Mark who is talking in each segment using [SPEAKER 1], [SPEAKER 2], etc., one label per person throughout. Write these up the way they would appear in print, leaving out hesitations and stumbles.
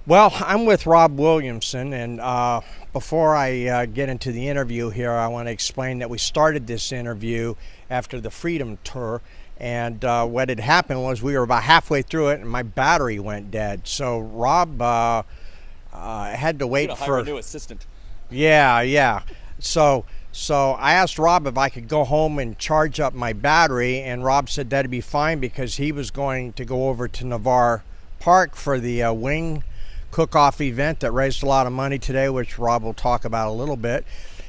[SPEAKER 1] Well, I'm with Rob Williamson, and before I get into the interview here, I want to explain that we started this interview after the Freedom Tour, and what had happened was we were about halfway through it, and my battery went dead. So Rob had to wait
[SPEAKER 2] hire a new assistant.
[SPEAKER 1] Yeah. So I asked Rob if I could go home and charge up my battery, and Rob said that'd be fine because he was going to go over to Navarre Park for the wing cook-off event that raised a lot of money today, which Rob will talk about a little bit.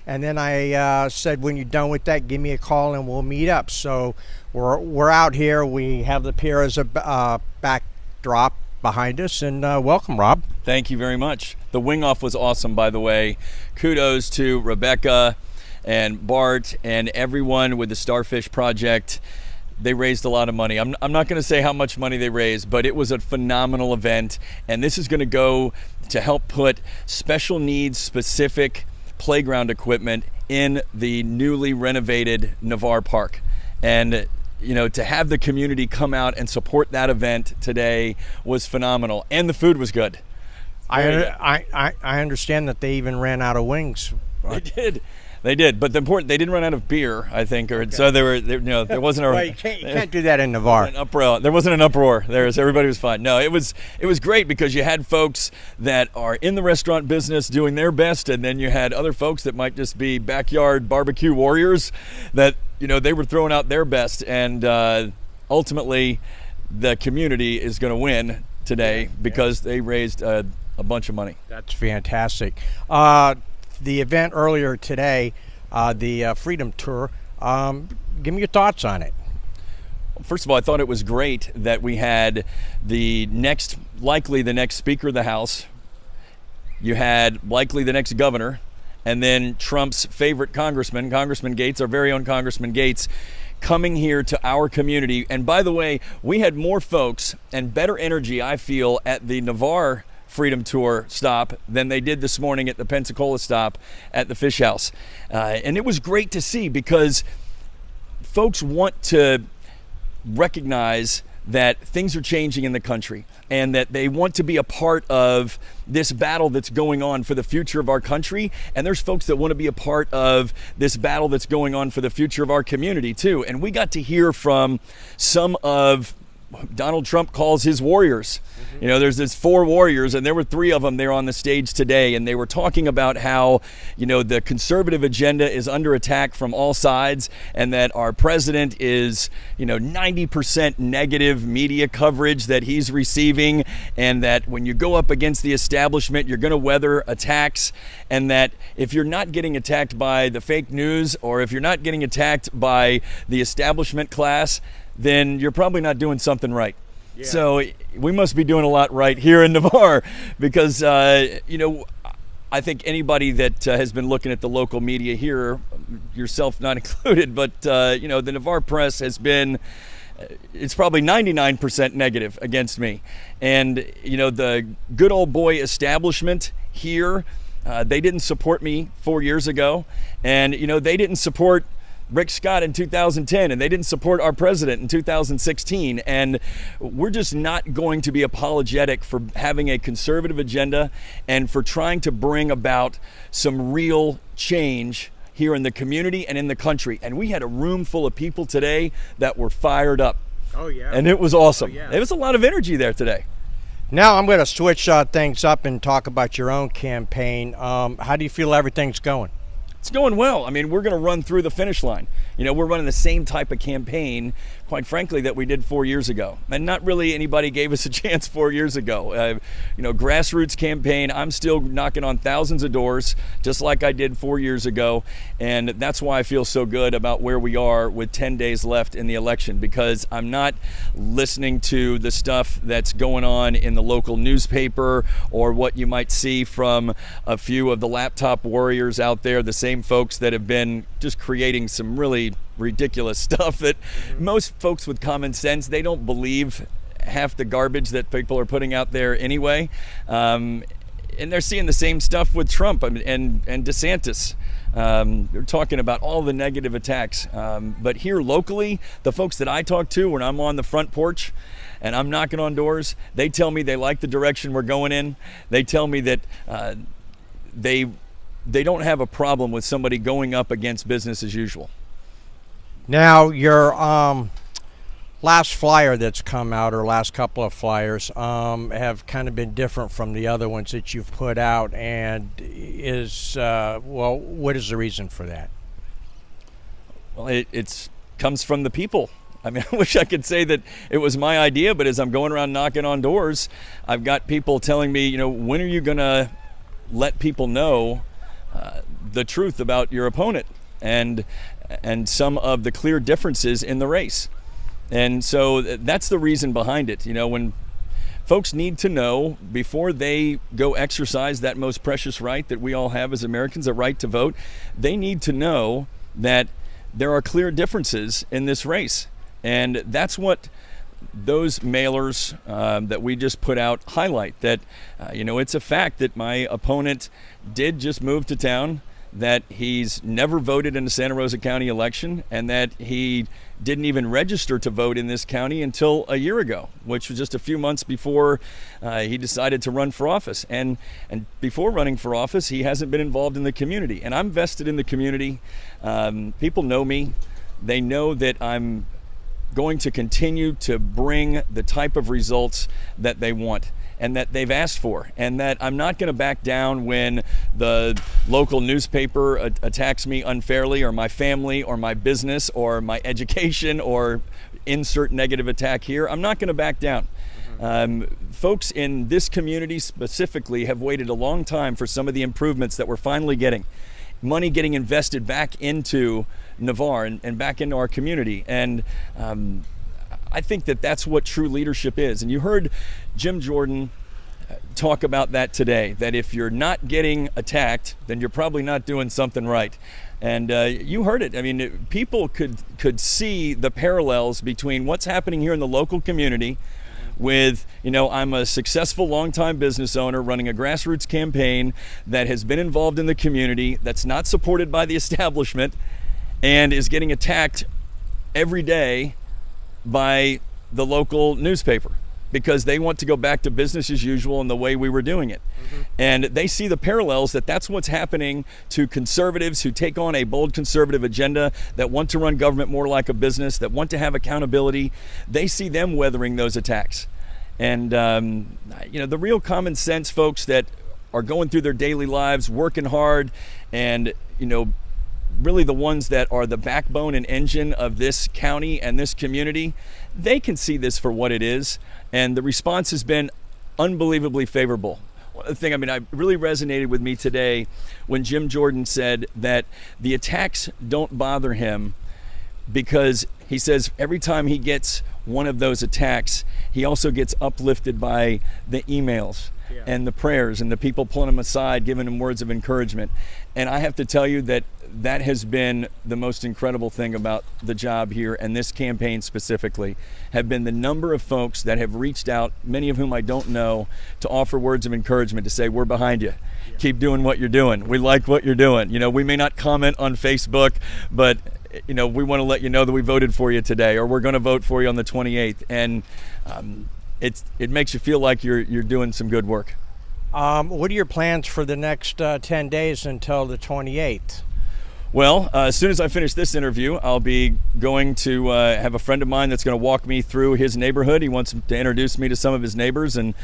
[SPEAKER 1] And then I said, when you're done with that, give me a call and we'll meet up. So we're out here. We have the pier as a backdrop behind us, and welcome, Rob.
[SPEAKER 2] Thank you very much. The wing off was awesome, by the way. Kudos to Rebecca and Bart and everyone with the Starfish Project. They raised a lot of money. I'm not going to say how much money they raised, but it was a phenomenal event, and this is going to go to help put special needs specific playground equipment in the newly renovated Navarre Park. And to have the community come out and support that event today was phenomenal, and the food was good.
[SPEAKER 1] I understand that they even ran out of wings.
[SPEAKER 2] They did, but they didn't run out of beer, I think, or okay. So there wasn't a.
[SPEAKER 1] Well, you can't do that in Navarre.
[SPEAKER 2] There wasn't an uproar. Everybody was fine. No, it was great because you had folks that are in the restaurant business doing their best, and then you had other folks that might just be backyard barbecue warriors that they were throwing out their best, and ultimately the community is going to win today because they raised a bunch of money.
[SPEAKER 1] That's fantastic. The event earlier today, the Freedom Tour, give me your thoughts on it.
[SPEAKER 2] First of all, I thought it was great that we had likely the next Speaker of the House. You had likely the next governor, and then Trump's favorite congressman, Congressman Gates, our very own Congressman Gates, coming here to our community. And by the way, we had more folks and better energy, I feel, at the Navarre Freedom Tour stop than they did this morning at the Pensacola stop at the Fish House. And it was great to see because folks want to recognize that things are changing in the country and that they want to be a part of this battle that's going on for the future of our country. And there's folks that want to be a part of this battle that's going on for the future of our community too. And we got to hear from some of Donald Trump calls his warriors. There's 4 warriors, and there were 3 of them there on the stage today, and they were talking about how, the conservative agenda is under attack from all sides, and that our president is, 90% negative media coverage that he's receiving, and that when you go up against the establishment, you're going to weather attacks, and that if you're not getting attacked by the fake news, or if you're not getting attacked by the establishment class, then you're probably not doing something right. Yeah. So we must be doing a lot right here in Navarre because, I think anybody that has been looking at the local media here, yourself not included, but, the Navarre press has been, it's probably 99% negative against me. And, the good old boy establishment here, they didn't support me 4 years ago. And, they didn't support Rick Scott in 2010, and they didn't support our president in 2016. And we're just not going to be apologetic for having a conservative agenda and for trying to bring about some real change here in the community and in the country. And we had a room full of people today that were fired up.
[SPEAKER 1] Oh, yeah.
[SPEAKER 2] And it was awesome. Oh, yeah. There was a lot of energy there today.
[SPEAKER 1] Now I'm going to switch things up and talk about your own campaign. How do you feel everything's going?
[SPEAKER 2] It's going well. I mean, we're going to run through the finish line. We're running the same type of campaign, quite frankly, that we did 4 years ago. And not really anybody gave us a chance 4 years ago. Grassroots campaign. I'm still knocking on thousands of doors, just like I did 4 years ago. And that's why I feel so good about where we are with 10 days left in the election, because I'm not listening to the stuff that's going on in the local newspaper or what you might see from a few of the laptop warriors out there, the same folks that have been just creating some really ridiculous stuff that most folks with common sense, they don't believe half the garbage that people are putting out there anyway. And they're seeing the same stuff with Trump and DeSantis. They're talking about all the negative attacks. But here locally, the folks that I talk to when I'm on the front porch and I'm knocking on doors, they tell me they like the direction we're going in. They tell me that they don't have a problem with somebody going up against business as usual.
[SPEAKER 1] Now, your last flyer that's come out, or last couple of flyers, have kind of been different from the other ones that you've put out, and what is the reason for that?
[SPEAKER 2] Well, it comes from the people. I mean, I wish I could say that it was my idea, but as I'm going around knocking on doors, I've got people telling me, when are you going to let people know the truth about your opponent and some of the clear differences in the race. And so that's the reason behind it. When folks need to know before they go exercise that most precious right that we all have as Americans, a right to vote, they need to know that there are clear differences in this race. And that's what those mailers that we just put out highlight, that it's a fact that my opponent did just move to town, that he's never voted in a Santa Rosa County election, and that he didn't even register to vote in this county until a year ago, which was just a few months before he decided to run for office. And before running for office, he hasn't been involved in the community. And I'm vested in the community. People know me. They know that I'm going to continue to bring the type of results that they want and that they've asked for, and that I'm not going to back down when the local newspaper attacks me unfairly, or my family, or my business, or my education, or insert negative attack here. I'm not going to back down. Folks in this community specifically have waited a long time for some of the improvements that we're finally getting. Money getting invested back into Navarre and back into our community. And I think that that's what true leadership is. And you heard Jim Jordan talk about that today, that if you're not getting attacked, then you're probably not doing something right. And you heard it. I mean, people could see the parallels between what's happening here in the local community with, I'm a successful longtime business owner running a grassroots campaign that has been involved in the community, that's not supported by the establishment, and is getting attacked every day by the local newspaper because they want to go back to business as usual in the way we were doing it. And they see the parallels, that's what's happening to conservatives who take on a bold conservative agenda, that want to run government more like a business, that want to have accountability. They see them weathering those attacks. And, the real common sense folks that are going through their daily lives, working hard, and, really the ones that are the backbone and engine of this county and this community, they can see this for what it is. And the response has been unbelievably favorable. One thing, I really resonated with me today when Jim Jordan said that the attacks don't bother him because he says every time he gets one of those attacks, he also gets uplifted by the emails and the prayers and the people pulling him aside, giving him words of encouragement. And I have to tell you that has been the most incredible thing about the job here, and this campaign specifically, have been the number of folks that have reached out, many of whom I don't know, to offer words of encouragement, to say, we're behind you. Keep doing what you're doing. We like what you're doing. We may not comment on Facebook, but we want to let you know that we voted for you today, or we're going to vote for you on the 28th. And it makes you feel like you're doing some good work.
[SPEAKER 1] What are your plans for the next 10 days until the 28th?
[SPEAKER 2] Well, as soon as I finish this interview, I'll be going to have a friend of mine that's going to walk me through his neighborhood. He wants to introduce me to some of his neighbors and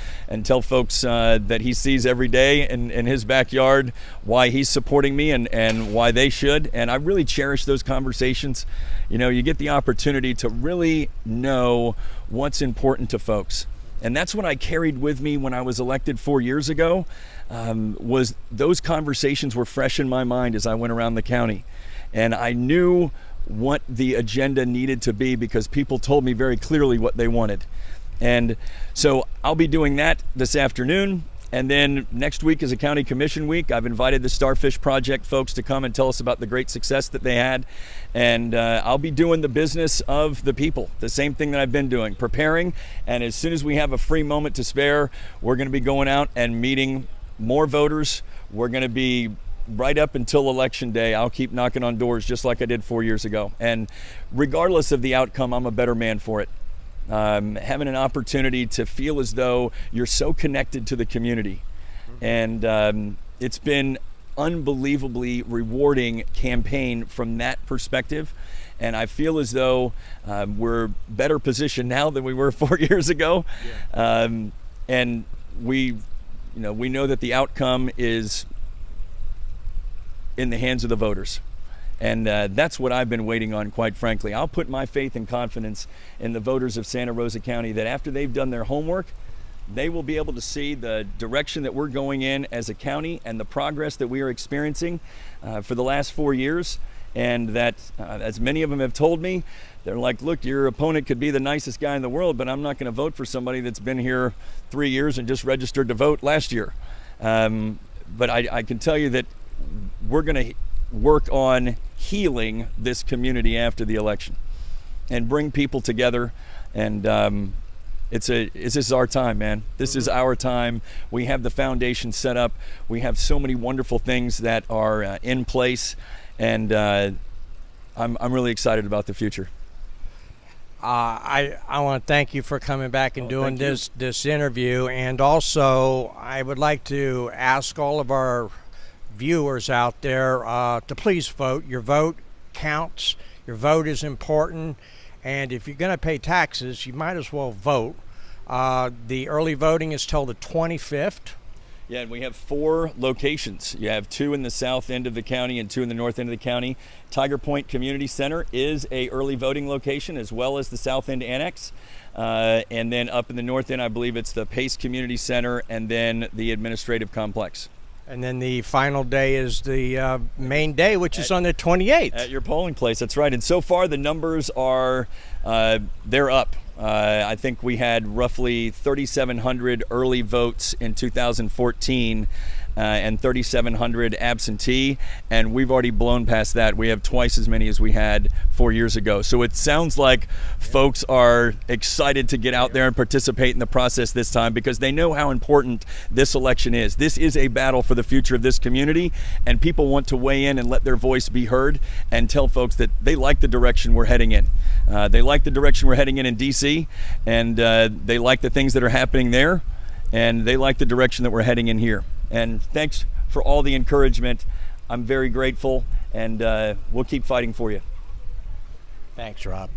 [SPEAKER 2] tell folks that he sees every day in his backyard why he's supporting me and why they should. And I really cherish those conversations. You get the opportunity to really know what's important to folks. And that's what I carried with me when I was elected 4 years ago, was those conversations were fresh in my mind as I went around the county. And I knew what the agenda needed to be because people told me very clearly what they wanted. And so I'll be doing that this afternoon. And then next week is a county commission week. I've invited the Starfish Project folks to come and tell us about the great success that they had. And I'll be doing the business of the people, the same thing that I've been doing, preparing. And as soon as we have a free moment to spare, we're going to be going out and meeting more voters. We're going to be right up until Election Day, I'll keep knocking on doors just like I did 4 years ago. And regardless of the outcome, I'm a better man for it. Having an opportunity to feel as though you're so connected to the community. And it's been unbelievably rewarding campaign from that perspective. And I feel as though we're better positioned now than we were 4 years ago. Yeah. And we know that the outcome is in the hands of the voters. And that's what I've been waiting on, quite frankly. I'll put my faith and confidence in the voters of Santa Rosa County that after they've done their homework, they will be able to see the direction that we're going in as a county and the progress that we are experiencing for the last 4 years. And that, as many of them have told me, they're like, look, your opponent could be the nicest guy in the world, but I'm not going to vote for somebody that's been here 3 years and just registered to vote last year. But I can tell you that we're going to work on healing this community after the election and bring people together. And this is our time, man. This is our time. We have the foundation set up. We have so many wonderful things that are in place. And I'm really excited about the future.
[SPEAKER 1] I want to thank you for coming back and doing this interview. And also, I would like to ask all of our viewers out there to please vote. Your vote counts. Your vote is important. And if you're going to pay taxes, you might as well vote. The early voting is till the 25th.
[SPEAKER 2] Yeah, and we have 4 locations. You have 2 in the south end of the county and 2 in the north end of the county. Tiger Point Community Center is a early voting location, as well as the south end annex. And then up in the north end, I believe it's the Pace Community Center and then the administrative complex.
[SPEAKER 1] And then the final day is the main day, which is on the 28th.
[SPEAKER 2] At your polling place, that's right. And so far the numbers are, they're up. I think we had roughly 3,700 early votes in 2014 and 3,700 absentee, and we've already blown past that. We have twice as many as we had 4 years ago. So it sounds like folks are excited to get out there and participate in the process this time because they know how important this election is. This is a battle for the future of this community, and people want to weigh in and let their voice be heard and tell folks that they like the direction we're heading in. They like the direction we're heading in D.C., and they like the things that are happening there, and they like the direction that we're heading in here. And thanks for all the encouragement. I'm very grateful, and we'll keep fighting for you.
[SPEAKER 1] Thanks, Rob.